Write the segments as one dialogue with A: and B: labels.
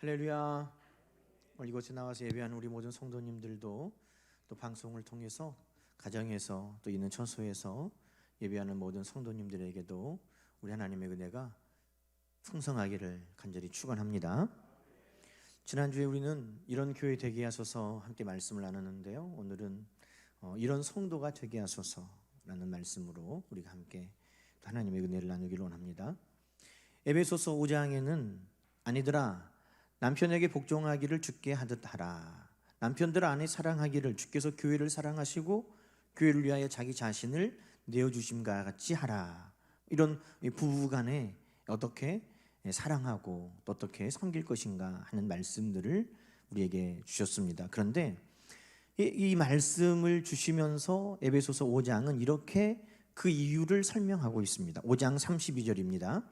A: 할렐루야. 오늘 이곳에 나와서 예배하는 우리 모든 성도님들도 또 방송을 통해서 가정에서 또 있는 처소에서 예배하는 모든 성도님들에게도 우리 하나님의 은혜가 풍성하기를 간절히 축원합니다. 지난주에 우리는 이런 교회 되게 하소서 함께 말씀을 나눴는데요, 오늘은 이런 성도가 되게 하소서라는 말씀으로 우리가 함께 하나님의 은혜를 나누기를 원합니다. 에베소서 5장에는 아니들아 남편에게 복종하기를 주께 하듯 하라. 남편들 아내 사랑하기를 주께서 교회를 사랑하시고 교회를 위하여 자기 자신을 내어주심과 같이 하라. 이런 부부간에 어떻게 사랑하고 또 어떻게 섬길 것인가 하는 말씀들을 우리에게 주셨습니다. 그런데 이 말씀을 주시면서 에베소서 5장은 이렇게 그 이유를 설명하고 있습니다. 5장 32절입니다.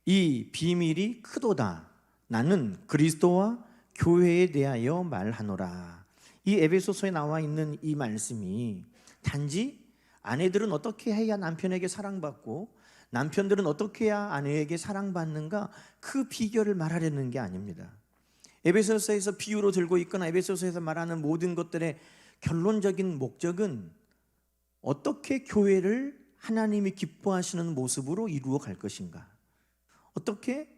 A: 이 비밀이 크도다. 나는 그리스도와 교회에 대하여 말하노라. 이 에베소서에 나와 있는 이 말씀이 단지 아내들은 어떻게 해야 남편에게 사랑받고 남편들은 어떻게 해야 아내에게 사랑받는가 그 비결을 말하려는 게 아닙니다. 에베소서에서 비유로 들고 있거나 에베소서에서 말하는 모든 것들의 결론적인 목적은 어떻게 교회를 하나님이 기뻐하시는 모습으로 이루어 갈 것인가, 어떻게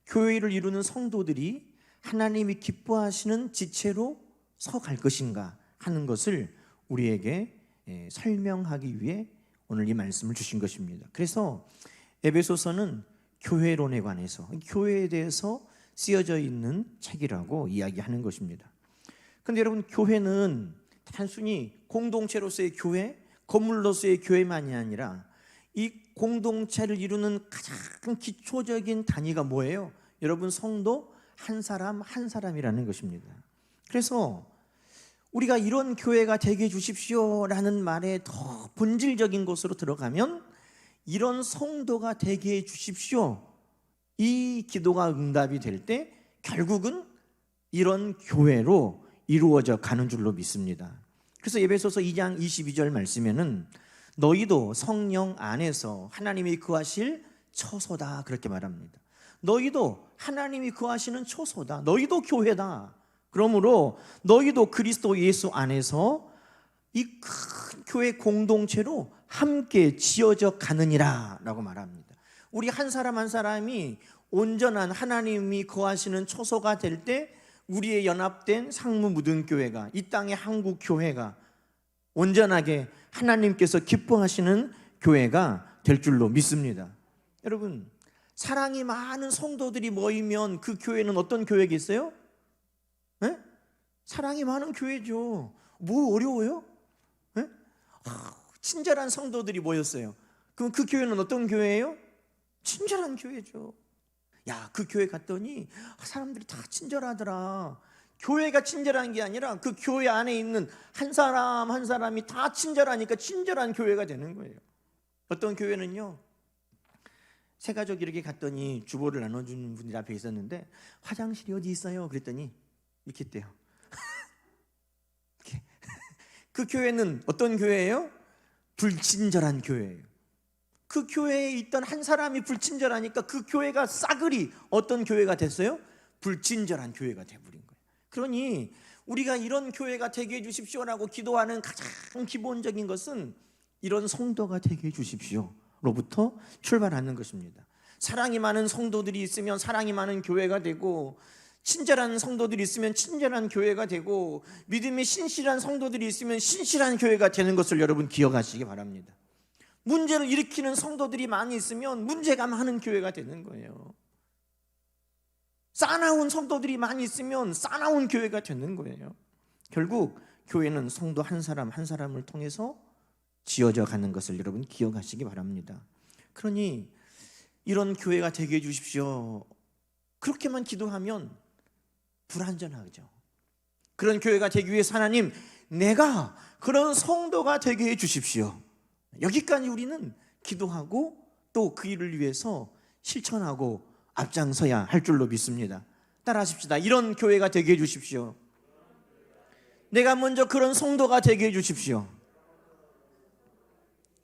A: 교회를 이루는 성도들이 하나님이 기뻐하시는 지체로 서 갈 것인가 하는 것을 우리에게 설명하기 위해 오늘 이 말씀을 주신 것입니다. 그래서 에베소서는 교회론에 관해서, 교회에 대해서 쓰여져 있는 책이라고 이야기하는 것입니다. 그런데 여러분, 교회는 단순히 공동체로서의 교회, 건물로서의 교회만이 아니라 이 공동체를 이루는 가장 기초적인 단위가 뭐예요? 여러분, 성도 한 사람 한 사람이라는 것입니다. 그래서 우리가 이런 교회가 되게 해주십시오라는 말에 더 본질적인 것으로 들어가면 이런 성도가 되게 해주십시오, 이 기도가 응답이 될 때 결국은 이런 교회로 이루어져 가는 줄로 믿습니다. 그래서 에베소서 2장 22절 말씀에는 너희도 성령 안에서 하나님이 거하실 처소다, 그렇게 말합니다. 너희도 하나님이 거하시는 처소다. 너희도 교회다. 그러므로 너희도 그리스도 예수 안에서 이 큰 교회 공동체로 함께 지어져 가느니라 라고 말합니다. 우리 한 사람 한 사람이 온전한 하나님이 거하시는 처소가 될 때 우리의 연합된 상무무등교회가, 이 땅의 한국교회가 온전하게 하나님께서 기뻐하시는 교회가 될 줄로 믿습니다. 여러분, 사랑이 많은 성도들이 모이면 그 교회는 어떤 교회겠어요? 네? 사랑이 많은 교회죠. 뭐 어려워요? 네? 친절한 성도들이 모였어요. 그럼 그 교회는 어떤 교회예요? 친절한 교회죠. 야, 그 교회 갔더니 사람들이 다 친절하더라. 교회가 친절한 게 아니라 그 교회 안에 있는 한 사람 한 사람이 다 친절하니까 친절한 교회가 되는 거예요. 어떤 교회는요, 세 가족이 이렇게 갔더니 주보를 나눠주는 분이 앞에 있었는데 화장실이 어디 있어요? 그랬더니 이렇게 했대요. 그 교회는 어떤 교회예요? 불친절한 교회예요. 그 교회에 있던 한 사람이 불친절하니까 그 교회가 싸그리 어떤 교회가 됐어요? 불친절한 교회가 돼버린 거예요. 그러니 우리가 이런 교회가 되게 해주십시오라고 기도하는 가장 기본적인 것은 이런 성도가 되게 해주십시오로부터 출발하는 것입니다. 사랑이 많은 성도들이 있으면 사랑이 많은 교회가 되고, 친절한 성도들이 있으면 친절한 교회가 되고, 믿음이 신실한 성도들이 있으면 신실한 교회가 되는 것을 여러분 기억하시기 바랍니다. 문제를 일으키는 성도들이 많이 있으면 문제가 많은 교회가 되는 거예요. 싸나운 성도들이 많이 있으면 싸나운 교회가 되는 거예요. 결국 교회는 성도 한 사람 한 사람을 통해서 지어져 가는 것을 여러분 기억하시기 바랍니다. 그러니 이런 교회가 되게 해주십시오, 그렇게만 기도하면 불완전하죠. 그런 교회가 되기 위해서 하나님, 내가 그런 성도가 되게 해주십시오, 여기까지 우리는 기도하고 또 그 일을 위해서 실천하고 앞장서야 할 줄로 믿습니다. 따라하십시다. 이런 교회가 되게 해주십시오. 내가 먼저 그런 성도가 되게 해주십시오.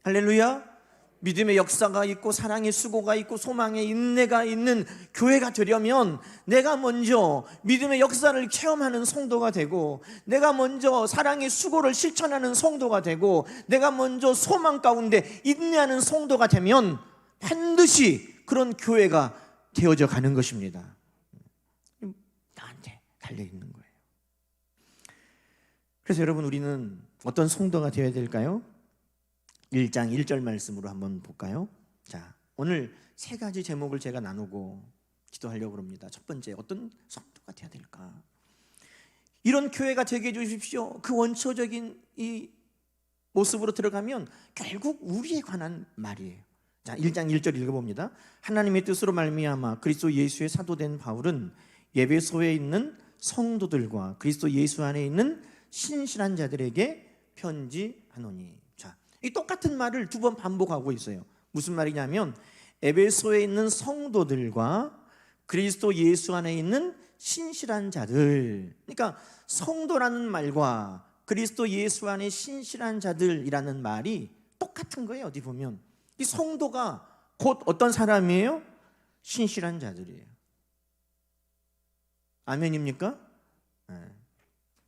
A: 할렐루야. 믿음의 역사가 있고 사랑의 수고가 있고 소망의 인내가 있는 교회가 되려면 내가 먼저 믿음의 역사를 체험하는 성도가 되고, 내가 먼저 사랑의 수고를 실천하는 성도가 되고, 내가 먼저 소망 가운데 인내하는 성도가 되면 반드시 그런 교회가 되어져 가는 것입니다. 나한테 달려있는 거예요. 그래서 여러분, 우리는 어떤 성도가 되어야 될까요? 1장 1절 말씀으로 한번 볼까요? 자, 오늘 세 가지 제목을 제가 나누고 기도하려고 합니다. 첫 번째, 어떤 성도가 되어야 될까? 이런 교회가 되게 해주십시오. 그 원초적인 이 모습으로 들어가면 결국 우리에 관한 말이에요. 자, 1장 1절 읽어봅니다. 하나님의 뜻으로 말미암아 그리스도 예수의 사도된 바울은 에베소에 있는 성도들과 그리스도 예수 안에 있는 신실한 자들에게 편지하노니. 자, 이 똑같은 말을 두 번 반복하고 있어요. 무슨 말이냐면 에베소에 있는 성도들과 그리스도 예수 안에 있는 신실한 자들. 그러니까 성도라는 말과 그리스도 예수 안에 신실한 자들이라는 말이 똑같은 거예요. 어디 보면 이 성도가 곧 어떤 사람이에요? 신실한 자들이에요. 아멘입니까? 네.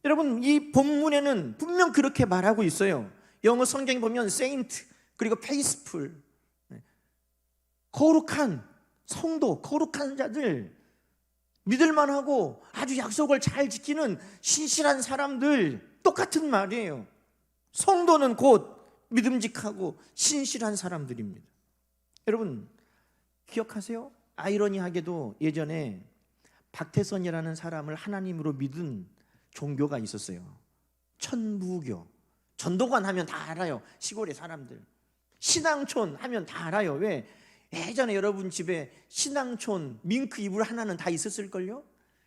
A: 여러분, 이 본문에는 분명 그렇게 말하고 있어요. 영어 성경에 보면 saint 그리고 faithful, 거룩한 성도, 거룩한 자들, 믿을만하고 아주 약속을 잘 지키는 신실한 사람들, 똑같은 말이에요. 성도는 곧 믿음직하고 신실한 사람들입니다. 여러분 기억하세요? 아이러니하게도 예전에 박태선이라는 사람을 하나님으로 믿은 종교가 있었어요. 천부교. 전도관 하면 다 알아요. 시골의 사람들. 신앙촌 하면 다 알아요. 왜? 예전에 여러분 집에 신앙촌 밍크 이불 하나는 다 있었을걸요?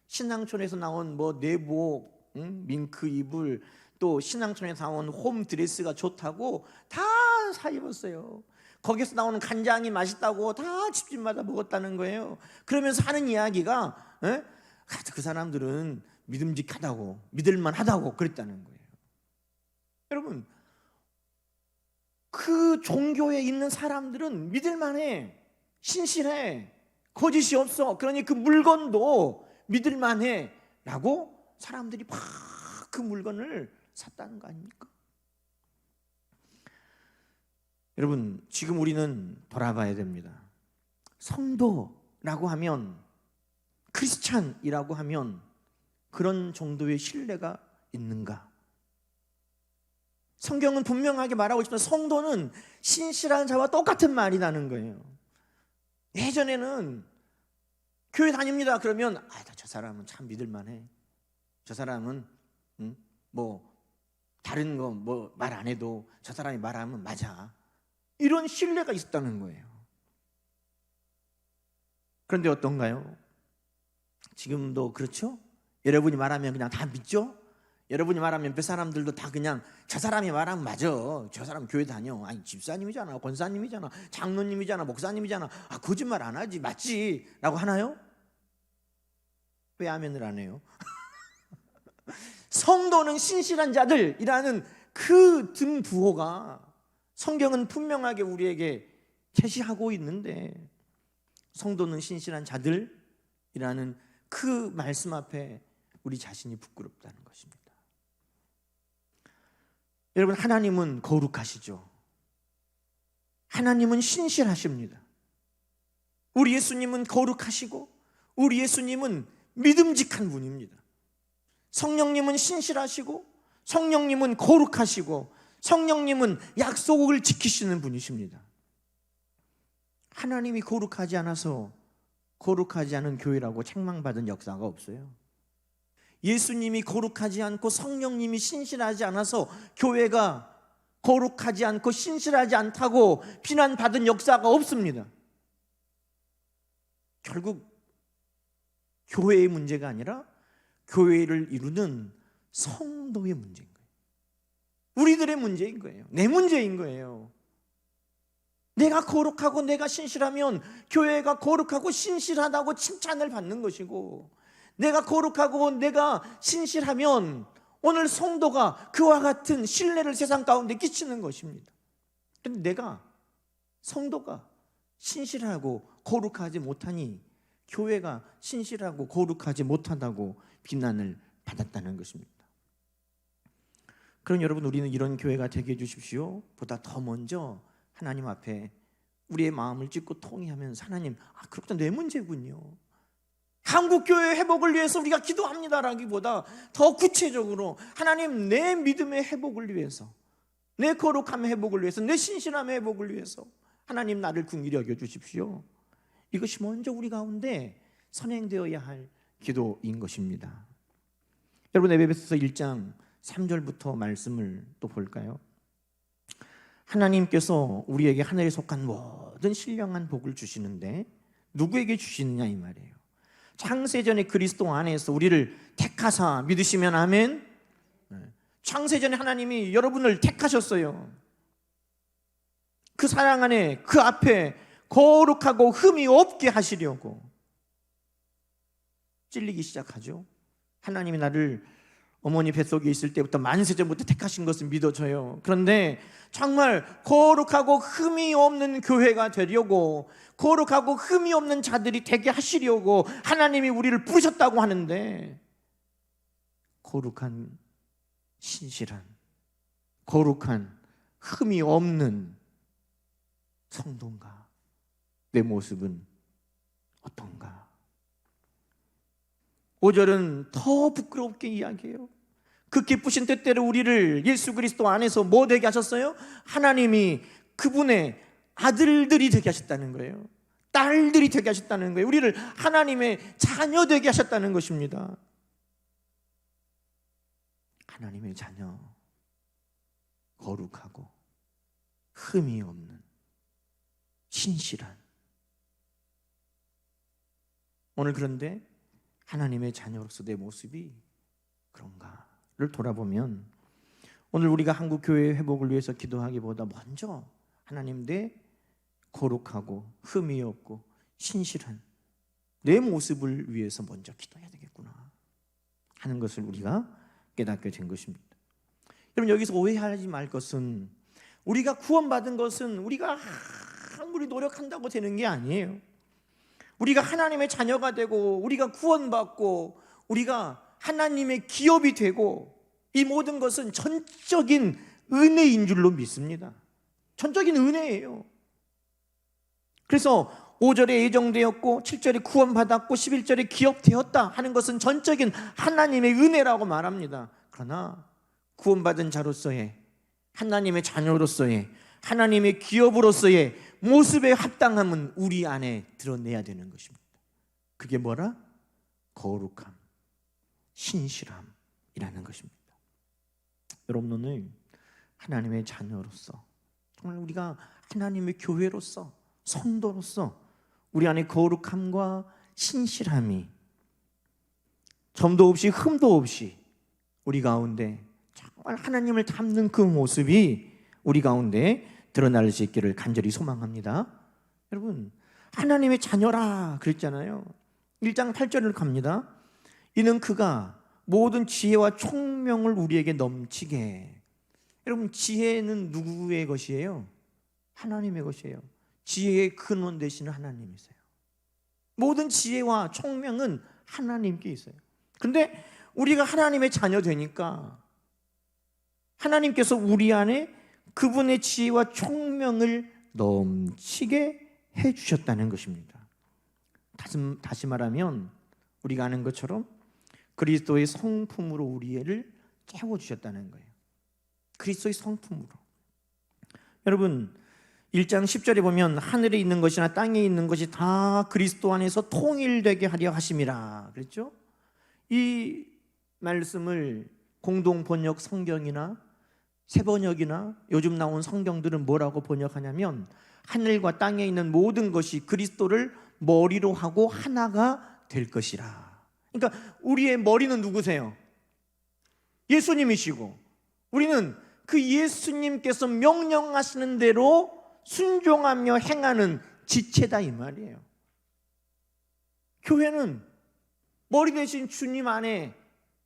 A: 신앙촌에서 나온 뭐 내복, 밍크 이불, 또 신앙촌에서 나온 홈드레스가 좋다고 다 사 입었어요. 거기서 나오는 간장이 맛있다고 다 집집마다 먹었다는 거예요. 그러면서 하는 이야기가 그 사람들은 믿음직하다고, 믿을만하다고 그랬다는 거예요. 여러분, 그 종교에 있는 사람들은 믿을만해, 신실해, 거짓이 없어. 그러니 그 물건도 믿을만해 라고 사람들이 막 그 물건을 샀다는 거 아닙니까? 여러분, 지금 우리는 돌아봐야 됩니다. 성도라고 하면, 크리스찬이라고 하면 그런 정도의 신뢰가 있는가? 성경은 분명하게 말하고 있지만 성도는 신실한 자와 똑같은 말이라는 거예요. 예전에는 교회 다닙니다 그러면 저 사람은 참 믿을만해, 저 사람은 뭐 다른 거 뭐 말 안 해도 저 사람이 말하면 맞아, 이런 신뢰가 있었다는 거예요. 그런데 어떤가요? 지금도 그렇죠? 여러분이 말하면 그냥 다 믿죠? 여러분이 말하면 옆에 사람들도 다 그냥 저 사람이 말하면 맞아, 저 사람 교회 다녀, 아니 집사님이잖아, 권사님이잖아, 장로님이잖아, 목사님이잖아, 거짓말 안 하지, 맞지 라고 하나요? 왜 아멘을 안 해요? 성도는 신실한 자들이라는 그 등부호가 성경은 분명하게 우리에게 제시하고 있는데, 성도는 신실한 자들이라는 그 말씀 앞에 우리 자신이 부끄럽다는 것입니다. 여러분, 하나님은 거룩하시죠. 하나님은 신실하십니다. 우리 예수님은 거룩하시고 우리 예수님은 믿음직한 분입니다. 성령님은 신실하시고 성령님은 거룩하시고 성령님은 약속을 지키시는 분이십니다. 하나님이 거룩하지 않아서 거룩하지 않은 교회라고 책망받은 역사가 없어요. 예수님이 거룩하지 않고 성령님이 신실하지 않아서 교회가 거룩하지 않고 신실하지 않다고 비난받은 역사가 없습니다. 결국 교회의 문제가 아니라 교회를 이루는 성도의 문제인 거예요. 우리들의 문제인 거예요. 내 문제인 거예요. 내가 거룩하고 내가 신실하면 교회가 거룩하고 신실하다고 칭찬을 받는 것이고, 내가 거룩하고 내가 신실하면 오늘 성도가 그와 같은 신뢰를 세상 가운데 끼치는 것입니다. 그런데 내가 성도가 신실하고 거룩하지 못하니 교회가 신실하고 거룩하지 못하다고 비난을 받았다는 것입니다. 그럼 여러분, 우리는 이런 교회가 되게 해주십시오. 보다 더 먼저 하나님 앞에 우리의 마음을 찢고 통회하면서 하나님, 그렇다 내 문제군요. 한국교회 회복을 위해서 우리가 기도합니다라기보다 더 구체적으로 하나님, 내 믿음의 회복을 위해서, 내 거룩함의 회복을 위해서, 내 신실함의 회복을 위해서 하나님, 나를 긍휼히 여겨주십시오. 이것이 먼저 우리 가운데 선행되어야 할 기도인 것입니다. 여러분, 에베소서 1장 3절부터 말씀을 또 볼까요? 하나님께서 우리에게 하늘에 속한 모든 신령한 복을 주시는데 누구에게 주시느냐 이 말이에요. 창세전에 그리스도 안에서 우리를 택하사, 믿으시면 아멘. 창세전에 하나님이 여러분을 택하셨어요. 그 사랑 안에, 그 앞에 거룩하고 흠이 없게 하시려고 찔리기 시작하죠. 하나님이 나를 어머니 뱃속에 있을 때부터 만세전부터 택하신 것을 믿어져요. 그런데 정말 거룩하고 흠이 없는 교회가 되려고, 거룩하고 흠이 없는 자들이 되게 하시려고 하나님이 우리를 부르셨다고 하는데, 거룩한, 신실한, 거룩한, 흠이 없는 성도인가? 내 모습은 어떤가? 5절은 더 부끄럽게 이야기해요. 그 기쁘신 뜻대로 우리를 예수 그리스도 안에서 뭐 되게 하셨어요? 하나님이 그분의 아들들이 되게 하셨다는 거예요. 딸들이 되게 하셨다는 거예요. 우리를 하나님의 자녀 되게 하셨다는 것입니다. 하나님의 자녀, 거룩하고 흠이 없는 신실한. 오늘 그런데 하나님의 자녀로서 내 모습이 그런가를 돌아보면, 오늘 우리가 한국교회의 회복을 위해서 기도하기보다 먼저 하나님, 내 거룩하고 흠이 없고 신실한 내 모습을 위해서 먼저 기도해야 되겠구나 하는 것을 우리가 깨닫게 된 것입니다. 여러분, 여기서 오해하지 말 것은, 우리가 구원받은 것은 우리가 아무리 노력한다고 되는 게 아니에요. 우리가 하나님의 자녀가 되고, 우리가 구원받고, 우리가 하나님의 기업이 되고, 이 모든 것은 전적인 은혜인 줄로 믿습니다. 전적인 은혜예요. 그래서 5절에 예정되었고 7절에 구원받았고 11절에 기업되었다 하는 것은 전적인 하나님의 은혜라고 말합니다. 그러나 구원받은 자로서의, 하나님의 자녀로서의, 하나님의 기업으로서의 모습의 합당함은 우리 안에 드러내야 되는 것입니다. 그게 뭐라? 거룩함, 신실함이라는 것입니다. 여러분, 오늘 하나님의 자녀로서, 정말 우리가 하나님의 교회로서, 성도로서 우리 안에 거룩함과 신실함이 점도 없이 흠도 없이 우리 가운데 정말 하나님을 닮는 그 모습이 우리 가운데 드러날 수 있기를 간절히 소망합니다. 여러분, 하나님의 자녀라 그랬잖아요. 1장 8절을 갑니다. 이는 그가 모든 지혜와 총명을 우리에게 넘치게 해. 여러분, 지혜는 누구의 것이에요? 하나님의 것이에요. 지혜의 근원 되시는 하나님이세요. 모든 지혜와 총명은 하나님께 있어요. 그런데 우리가 하나님의 자녀 되니까 하나님께서 우리 안에 그분의 지혜와 총명을 넘치게 해주셨다는 것입니다. 다시 말하면 우리가 아는 것처럼 그리스도의 성품으로 우리를 채워주셨다는 거예요. 그리스도의 성품으로. 여러분, 1장 10절에 보면 하늘에 있는 것이나 땅에 있는 것이 다 그리스도 안에서 통일되게 하려 하심이라 그랬죠? 이 말씀을 공동 번역 성경이나 새번역이나 요즘 나온 성경들은 뭐라고 번역하냐면, 하늘과 땅에 있는 모든 것이 그리스도를 머리로 하고 하나가 될 것이라. 그러니까 우리의 머리는 누구세요? 예수님이시고, 우리는 그 예수님께서 명령하시는 대로 순종하며 행하는 지체다 이 말이에요. 교회는 머리 대신 주님 안에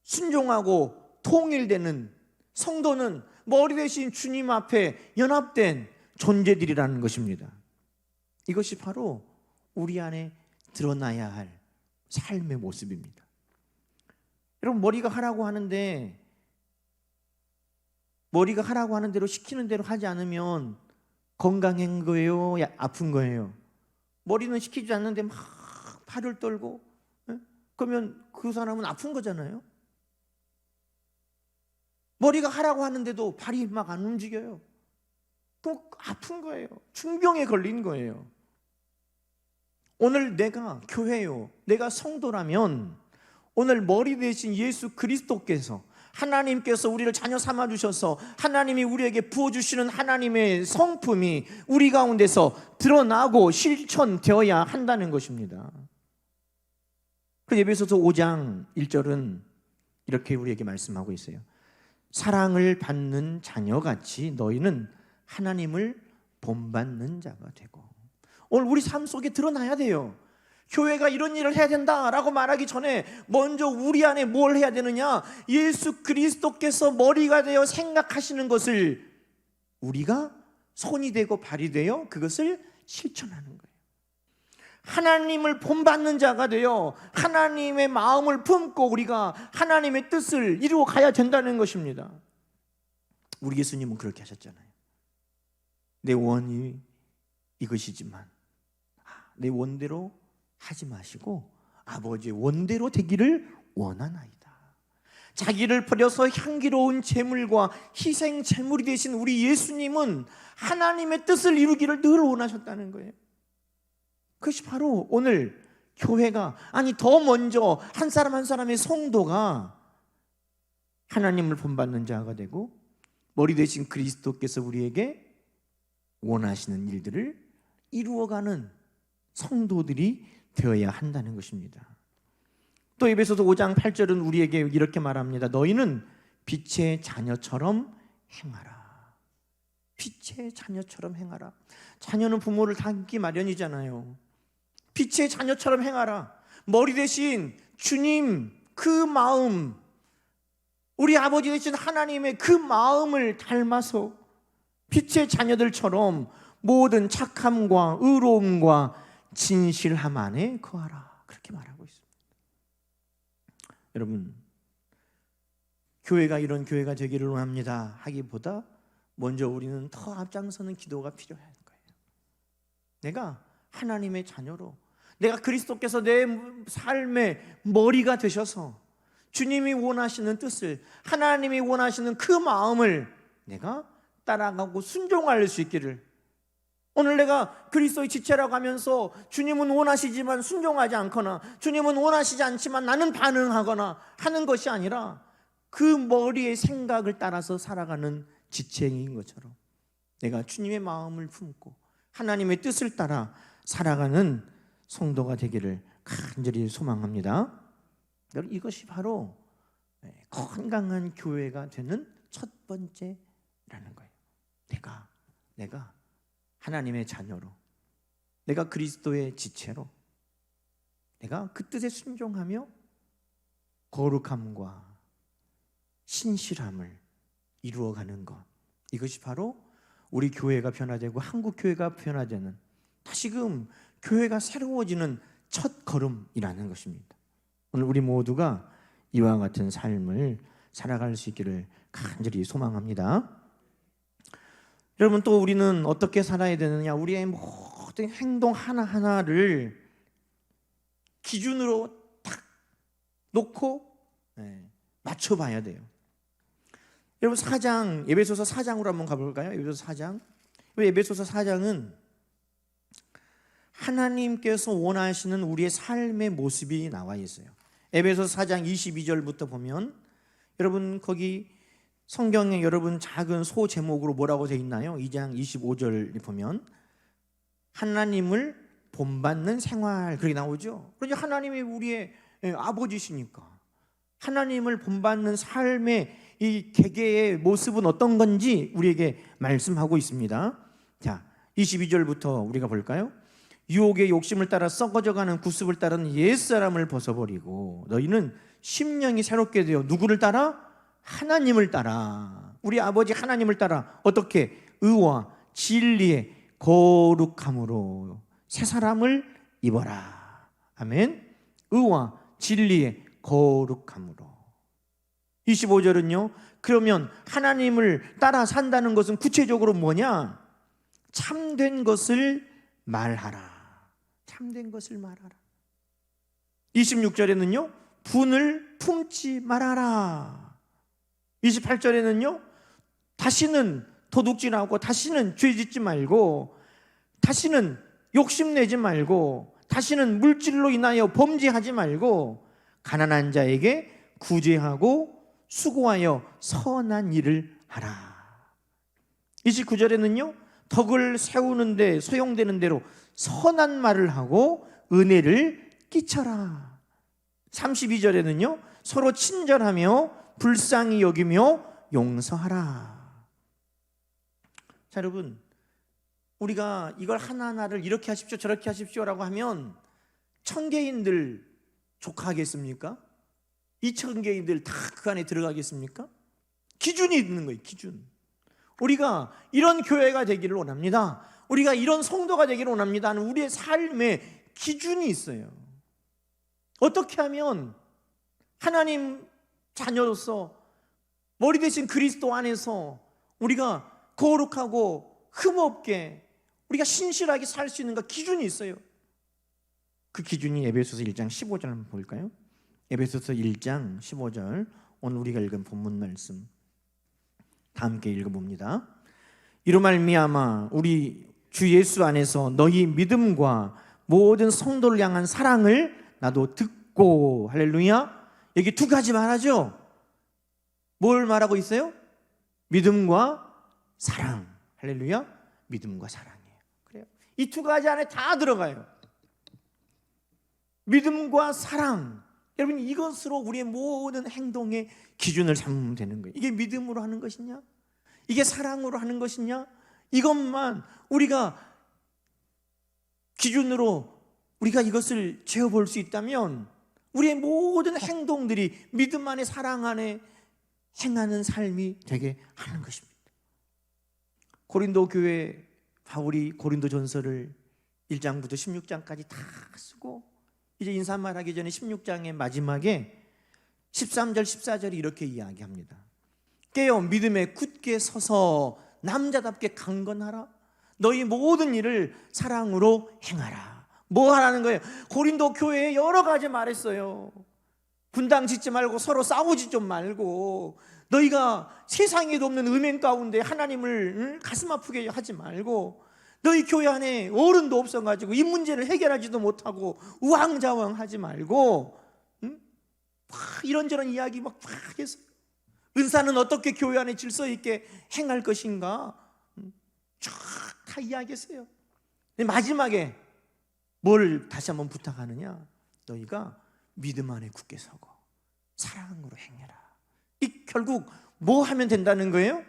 A: 순종하고 통일되는, 성도는 머리 대신 주님 앞에 연합된 존재들이라는 것입니다. 이것이 바로 우리 안에 드러나야 할 삶의 모습입니다. 여러분, 머리가 하라고 하는데 머리가 하라고 하는 대로 시키는 대로 하지 않으면 건강한 거예요? 아픈 거예요? 머리는 시키지 않는데 막 팔을 떨고, 그러면 그 사람은 아픈 거잖아요. 머리가 하라고 하는데도 발이 막 안 움직여요. 그럼 아픈 거예요. 중병에 걸린 거예요. 오늘 내가 교회요, 내가 성도라면 오늘 머리 대신 예수 그리스도께서, 하나님께서 우리를 자녀 삼아 주셔서 하나님이 우리에게 부어주시는 하나님의 성품이 우리 가운데서 드러나고 실천되어야 한다는 것입니다. 그래서 에베소서 5장 1절은 이렇게 우리에게 말씀하고 있어요. 사랑을 받는 자녀같이 너희는 하나님을 본받는 자가 되고. 오늘 우리 삶 속에 드러나야 돼요. 교회가 이런 일을 해야 된다라고 말하기 전에 먼저 우리 안에 뭘 해야 되느냐? 예수 그리스도께서 머리가 되어 생각하시는 것을 우리가 손이 되고 발이 되어 그것을 실천하는 거예요. 하나님을 본받는 자가 되어 하나님의 마음을 품고 우리가 하나님의 뜻을 이루어 가야 된다는 것입니다. 우리 예수님은 그렇게 하셨잖아요. 내 원이 이것이지만 내 원대로 하지 마시고 아버지의 원대로 되기를 원하나이다. 자기를 버려서 향기로운 제물과 희생 제물이 되신 우리 예수님은 하나님의 뜻을 이루기를 늘 원하셨다는 거예요. 그것이 바로 오늘 교회가, 아니 더 먼저 한 사람 한 사람의 성도가 하나님을 본받는 자가 되고 머리 대신 그리스도께서 우리에게 원하시는 일들을 이루어가는 성도들이 되어야 한다는 것입니다. 또 에베소서 5장 8절은 우리에게 이렇게 말합니다. 너희는 빛의 자녀처럼 행하라. 빛의 자녀처럼 행하라. 자녀는 부모를 닮기 마련이잖아요. 빛의 자녀처럼 행하라. 머리 대신 주님 그 마음, 우리 아버지 되신 하나님의 그 마음을 닮아서 빛의 자녀들처럼 모든 착함과 의로움과 진실함 안에 거하라. 그렇게 말하고 있습니다. 여러분, 교회가 이런 교회가 되기를 원합니다 하기보다 먼저 우리는 더 앞장서는 기도가 필요한 거예요. 내가 하나님의 자녀로, 내가 그리스도께서 내 삶의 머리가 되셔서 주님이 원하시는 뜻을, 하나님이 원하시는 그 마음을 내가 따라가고 순종할 수 있기를. 오늘 내가 그리스도의 지체라고 하면서 주님은 원하시지만 순종하지 않거나 주님은 원하시지 않지만 나는 반응하거나 하는 것이 아니라 그 머리의 생각을 따라서 살아가는 지체인 것처럼 내가 주님의 마음을 품고 하나님의 뜻을 따라 살아가는 성도가 되기를 간절히 소망합니다. 이것이 바로 건강한 교회가 되는 첫 번째라는 거예요. 내가 하나님의 자녀로, 내가 그리스도의 지체로, 내가 그 뜻에 순종하며 거룩함과 신실함을 이루어가는 것, 이것이 바로 우리 교회가 변화되고 한국 교회가 변화되는, 다시금 교회가 새로워지는 첫 걸음이라는 것입니다. 오늘 우리 모두가 이와 같은 삶을 살아갈 수 있기를 간절히 소망합니다. 여러분, 또 우리는 어떻게 살아야 되느냐? 우리의 모든 행동 하나하나를 기준으로 딱 놓고 맞춰봐야 돼요. 여러분, 4장, 에베소서 4장으로 한번 가볼까요? 에베소서 4장. 에베소서 4장은 하나님께서 원하시는 우리의 삶의 모습이 나와 있어요. 에베소서 4장 22절부터 보면, 여러분 거기 성경에 여러분 작은 소 제목으로 뭐라고 되어 있나요? 2장 25절 보면 하나님을 본받는 생활, 그렇게 나오죠. 그러니까 하나님이 우리의 아버지시니까 하나님을 본받는 삶의 이 개개의 모습은 어떤 건지 우리에게 말씀하고 있습니다. 자, 22절부터 우리가 볼까요? 유혹의 욕심을 따라 썩어져가는 구습을 따르는 옛사람을 벗어버리고 너희는 심령이 새롭게 되어 누구를 따라? 하나님을 따라, 우리 아버지 하나님을 따라 어떻게? 의와 진리의 거룩함으로 새 사람을 입어라. 아멘. 의와 진리의 거룩함으로. 25절은요. 그러면 하나님을 따라 산다는 것은 구체적으로 뭐냐? 참된 것을 말하라. 참된 것을 말하라. 26절에는요. 분을 품지 말아라. 28절에는요. 다시는 도둑질하고 다시는 죄짓지 말고 다시는 욕심내지 말고 다시는 물질로 인하여 범죄하지 말고 가난한 자에게 구제하고 수고하여 선한 일을 하라. 29절에는요. 덕을 세우는데 소용되는 대로 선한 말을 하고 은혜를 끼쳐라. 32절에는요. 서로 친절하며 불쌍히 여기며 용서하라. 자, 여러분, 우리가 이걸 하나하나를 이렇게 하십시오 저렇게 하십시오라고 하면 천개인들 족하겠습니까? 이 천개인들 다 그 안에 들어가겠습니까? 기준이 있는 거예요. 기준. 우리가 이런 교회가 되기를 원합니다. 우리가 이런 성도가 되기를 원합니다 하는 우리의 삶에 기준이 있어요. 어떻게 하면 하나님 자녀로서 머리 대신 그리스도 안에서 우리가 거룩하고 흠없게 우리가 신실하게 살 수 있는가? 기준이 있어요. 그 기준이 에베소서 1장 15절 한번 볼까요? 에베소서 1장 15절, 오늘 우리가 읽은 본문 말씀 다 함께 읽어봅니다. 이로 말미암아 우리 주 예수 안에서 너희 믿음과 모든 성도를 향한 사랑을 나도 듣고, 할렐루야. 여기 두 가지 말하죠. 뭘 말하고 있어요? 믿음과 사랑. 할렐루야. 믿음과 사랑이에요. 그래요. 이 두 가지 안에 다 들어가요. 믿음과 사랑. 여러분, 이것으로 우리의 모든 행동의 기준을 삼으면 되는 거예요. 이게 믿음으로 하는 것이냐? 이게 사랑으로 하는 것이냐? 이것만 우리가 기준으로 우리가 이것을 재어볼 수 있다면 우리의 모든 행동들이 믿음 안에 사랑 안에 행하는 삶이 되게 하는 것입니다. 고린도 교회 바울이 고린도 전서를 1장부터 16장까지 다 쓰고 이제 인사말하기 전에 16장의 마지막에 13절 14절이 이렇게 이야기합니다. 깨어 믿음에 굳게 서서 남자답게 강건하라. 너희 모든 일을 사랑으로 행하라. 뭐 하라는 거예요? 고린도 교회에 여러 가지 말했어요. 분당 짓지 말고 서로 싸우지 좀 말고, 너희가 세상에도 없는 음행 가운데 하나님을 가슴 아프게 하지 말고, 너희 교회 안에 어른도 없어가지고 이 문제를 해결하지도 못하고 우왕좌왕하지 말고, 막 이런저런 이야기 막 해서 은사는 어떻게 교회 안에 질서 있게 행할 것인가 쫙 다 이야기했어요. 마지막에 뭘 다시 한번 부탁하느냐? 너희가 믿음 안에 굳게 서고 사랑으로 행해라. 이 결국 뭐 하면 된다는 거예요?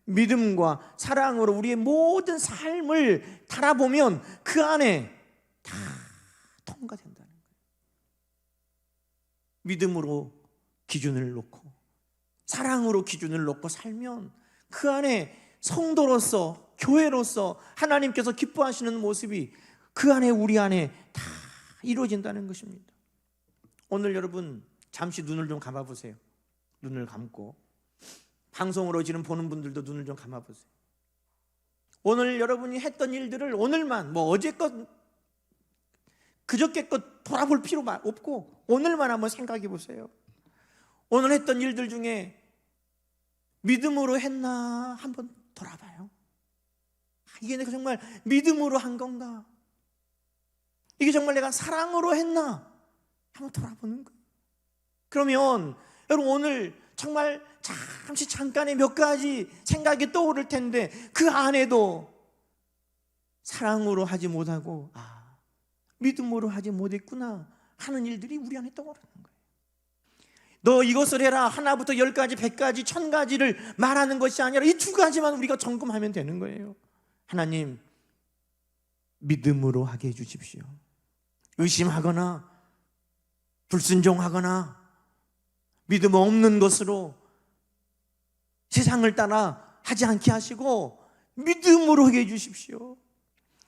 A: 믿음과 사랑으로 우리의 모든 삶을 달아보면 그 안에 다 통과된다는 거예요. 믿음으로 기준을 놓고 사랑으로 기준을 놓고 살면 그 안에 성도로서 교회로서 하나님께서 기뻐하시는 모습이 그 안에 우리 안에 다 이루어진다는 것입니다. 오늘 여러분 잠시 눈을 좀 감아보세요. 눈을 감고 방송으로 지금 보는 분들도 눈을 좀 감아보세요. 오늘 여러분이 했던 일들을 오늘만, 뭐 어제껏 그저께껏 돌아볼 필요가 없고 오늘만 한번 생각해 보세요. 오늘 했던 일들 중에 믿음으로 했나 한번 돌아봐요. 이게 내가 정말 믿음으로 한 건가? 이게 정말 내가 사랑으로 했나? 한번 돌아보는 거예요. 그러면 여러분 오늘 정말 잠깐의 몇 가지 생각이 떠오를 텐데 그 안에도 사랑으로 하지 못하고 믿음으로 하지 못했구나 하는 일들이 우리 안에 떠오르는 거예요. 너 이것을 해라 하나부터 10가지 100가지 1000가지를 말하는 것이 아니라 이 두 가지만 우리가 점검하면 되는 거예요. 하나님, 믿음으로 하게 해주십시오. 의심하거나 불순종하거나 믿음 없는 것으로 세상을 따라 하지 않게 하시고 믿음으로 하게 해주십시오.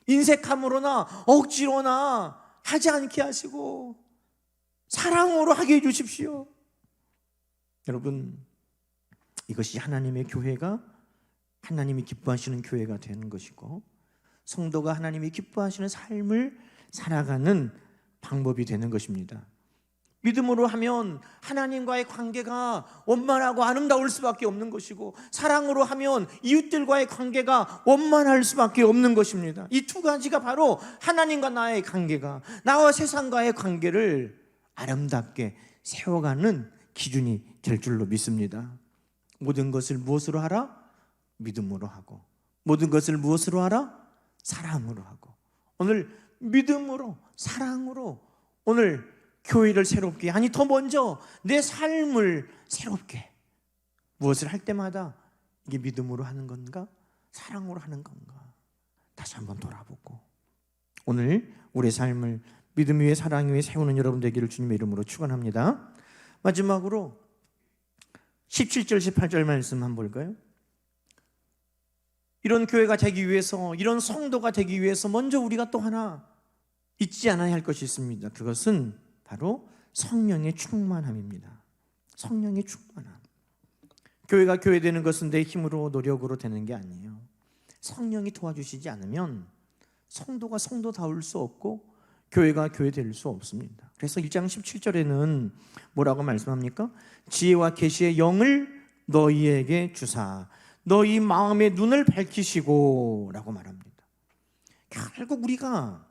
A: 인색함으로나 억지로나 하지 않게 하시고 사랑으로 하게 해주십시오. 여러분, 이것이 하나님의 교회가 하나님이 기뻐하시는 교회가 되는 것이고, 성도가 하나님이 기뻐하시는 삶을 살아가는 방법이 되는 것입니다. 믿음으로 하면 하나님과의 관계가 원만하고 아름다울 수밖에 없는 것이고, 사랑으로 하면 이웃들과의 관계가 원만할 수밖에 없는 것입니다. 이 두 가지가 바로 하나님과 나의 관계가, 나와 세상과의 관계를 아름답게 세워가는 기준이 될 줄로 믿습니다. 모든 것을 무엇으로 하라? 믿음으로 하고, 모든 것을 무엇으로 하라? 사랑으로 하고. 오늘 믿음으로, 사랑으로 오늘 교회를 새롭게, 아니 더 먼저 내 삶을 새롭게, 무엇을 할 때마다 이게 믿음으로 하는 건가? 사랑으로 하는 건가? 다시 한번 돌아보고 오늘 우리의 삶을 믿음 위에 사랑 위에 세우는 여러분 되기를 주님의 이름으로 축원합니다. 마지막으로 17절 18절 말씀 한번 볼까요? 이런 교회가 되기 위해서, 이런 성도가 되기 위해서 먼저 우리가 또 하나 잊지 않아야 할 것이 있습니다. 그것은 바로 성령의 충만함입니다. 성령의 충만함. 교회가 교회되는 것은 내 힘으로 노력으로 되는 게 아니에요. 성령이 도와주시지 않으면 성도가 성도다울 수 없고 교회가 교회될 수 없습니다. 그래서 1장 17절에는 뭐라고 말씀합니까? 지혜와 계시의 영을 너희에게 주사 너희 마음의 눈을 밝히시고 라고 말합니다. 결국 우리가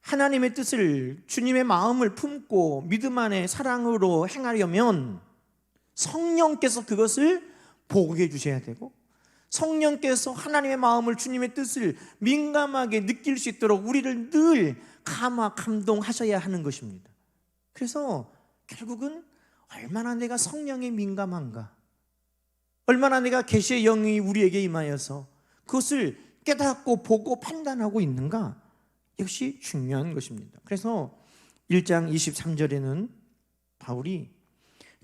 A: 하나님의 뜻을, 주님의 마음을 품고 믿음 안에 사랑으로 행하려면 성령께서 그것을 보게 주셔야 되고, 성령께서 하나님의 마음을, 주님의 뜻을 민감하게 느낄 수 있도록 우리를 늘 감동하셔야 하는 것입니다. 그래서 결국은 얼마나 내가 성령에 민감한가, 얼마나 내가 계시의 영이 우리에게 임하여서 그것을 깨닫고 보고 판단하고 있는가, 이것이 중요한 것입니다. 그래서 1장 23절에는 바울이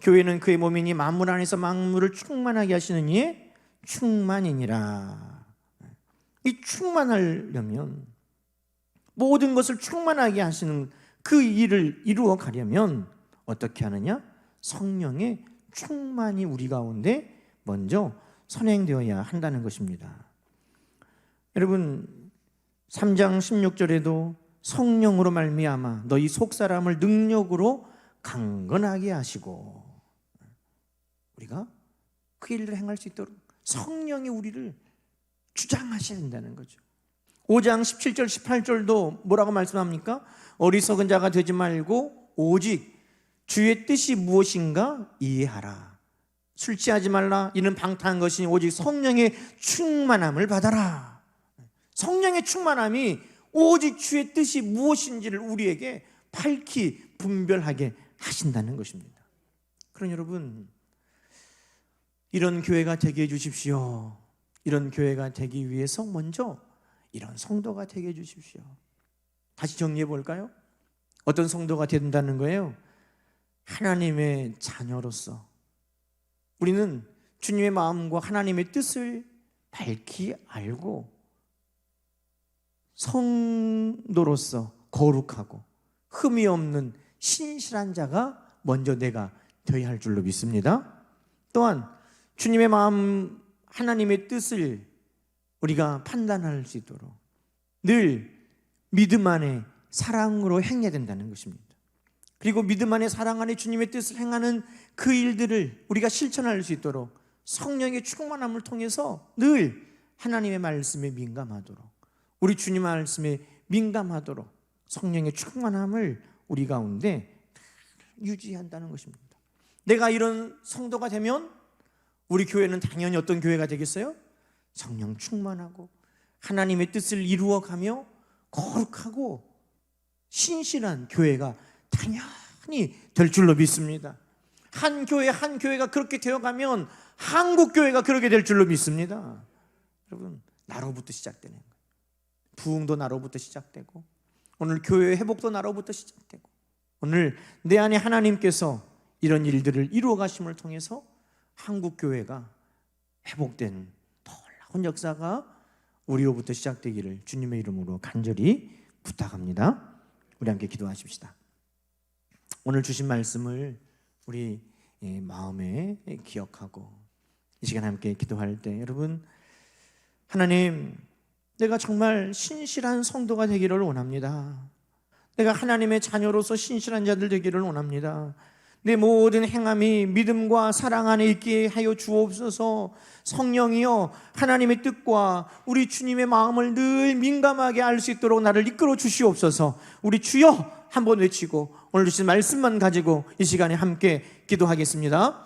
A: 교회는 그의 몸이니 만물 안에서 만물을 충만하게 하시는 이의 충만이니라. 이 충만하려면, 모든 것을 충만하게 하시는 그 일을 이루어 가려면 어떻게 하느냐? 성령의 충만이 우리 가운데 먼저 선행되어야 한다는 것입니다. 여러분, 3장 16절에도 성령으로 말미암아 너희 속사람을 능력으로 강건하게 하시고, 우리가 그 일을 행할 수 있도록 성령이 우리를 주장하셔야 된다는 거죠. 5장 17절 18절도 뭐라고 말씀합니까? 어리석은 자가 되지 말고 오직 주의 뜻이 무엇인가 이해하라. 술 취하지 말라. 이는 방탕한 것이니 오직 성령의 충만함을 받아라. 성령의 충만함이 오직 주의 뜻이 무엇인지를 우리에게 밝히 분별하게 하신다는 것입니다. 그럼 여러분, 이런 교회가 되게 해주십시오. 이런 교회가 되기 위해서 먼저 이런 성도가 되게 해주십시오. 다시 정리해 볼까요? 어떤 성도가 된다는 거예요? 하나님의 자녀로서 우리는 주님의 마음과 하나님의 뜻을 밝히 알고 성도로서 거룩하고 흠이 없는 신실한 자가 먼저 내가 되어야 할 줄로 믿습니다. 또한 주님의 마음, 하나님의 뜻을 우리가 판단할 수 있도록 늘 믿음 안에 사랑으로 행해야 된다는 것입니다. 그리고 믿음 안에 사랑 안에 주님의 뜻을 행하는 그 일들을 우리가 실천할 수 있도록 성령의 충만함을 통해서 늘 하나님의 말씀에 민감하도록, 우리 주님 말씀에 민감하도록 성령의 충만함을 우리 가운데 유지한다는 것입니다. 내가 이런 성도가 되면 우리 교회는 당연히 어떤 교회가 되겠어요? 성령 충만하고 하나님의 뜻을 이루어가며 거룩하고 신실한 교회가 당연히 될 줄로 믿습니다. 한 교회가 그렇게 되어가면 한국 교회가 그렇게 될 줄로 믿습니다. 여러분, 나로부터 시작되는 거예요. 부흥도 나로부터 시작되고 오늘 교회의 회복도 나로부터 시작되고 오늘 내 안에 하나님께서 이런 일들을 이루어 가심을 통해서 한국 교회가 회복된 놀라운 역사가 우리로부터 시작되기를 주님의 이름으로 간절히 부탁합니다. 우리 함께 기도하십시다. 오늘 주신 말씀을 우리 마음에 기억하고 이 시간 함께 기도할 때, 여러분, 하나님, 내가 정말 신실한 성도가 되기를 원합니다. 내가 하나님의 자녀로서 신실한 자들 되기를 원합니다. 내 모든 행함이 믿음과 사랑 안에 있게 하여 주옵소서. 성령이여, 하나님의 뜻과 우리 주님의 마음을 늘 민감하게 알 수 있도록 나를 이끌어 주시옵소서. 우리 주여 한번 외치고 오늘 주신 말씀만 가지고 이 시간에 함께 기도하겠습니다.